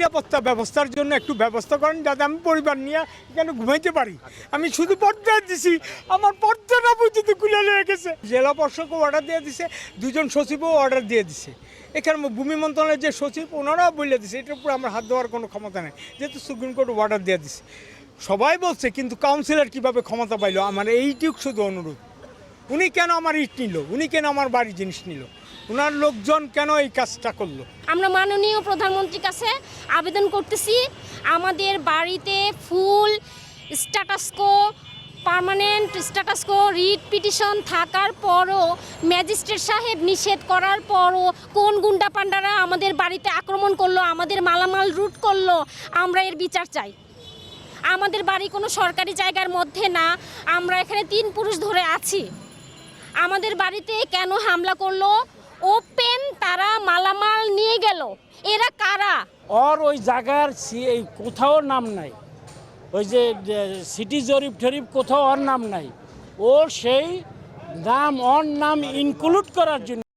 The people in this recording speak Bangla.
নিরাপত্তা ব্যবস্থার জন্য একটু ব্যবস্থা করেন, যাতে আমি পরিবার নিয়ে এখানে ঘুমাইতে পারি। আমি শুধু পর্দা দিছি, আমার পর্দাটা পর্যন্ত খুলে নিয়ে গেছে। জেলা পরিষদকে অর্ডার দিয়ে দিছে, দুজন সচিবও অর্ডার দিয়ে দিছে। এখানে ভূমি মন্ত্রণালয়ের যে সচিব, ওনারাও বলে দিছে এটার উপরে আমার হাত দেওয়ার কোনো ক্ষমতা নেই, যেহেতু সুপ্রিম কোর্ট অর্ডার দিয়ে দিছে। সবাই বলছে, কিন্তু কাউন্সিলর কীভাবে ক্ষমতা পাইলো? আমার এইটুক শুধু অনুরোধ, উনি কেন আমার ইট নিল, উনি কেন আমার বাড়ির জিনিস নিল, ওনার লোকজন কেন এই কাজটা করলো? আমরা মাননীয় প্রধানমন্ত্রীর কাছে আবেদন করতেছি, আমাদের বাড়িতে ফুল status quo, permanent status quo, writ petition থাকার পরও, ম্যাজিস্ট্রেট সাহেব নিষেধ করার পরও কোন গুন্ডা পান্ডারা আমাদের বাড়িতে আক্রমণ করলো, আমাদের মালামাল লুট করলো, আমরা এর বিচার চাই। আমাদের বাড়ি কোনো সরকারি জায়গার মধ্যে না, আমরা এখানে 3 পুরুষ ধরে আছি। আমাদের বাড়িতে কেন হামলা করলো? ওপেন তারা মালামাল নিয়ে গেল। এরা কারা? ওর ওই জায়গার এই কোথাও নাম নাই, ওই যে সিটি জরিপ টরিপ কোথাও ওর নাম নাই। ও সেই নাম, ওর নাম ইনক্লুড করার জন্য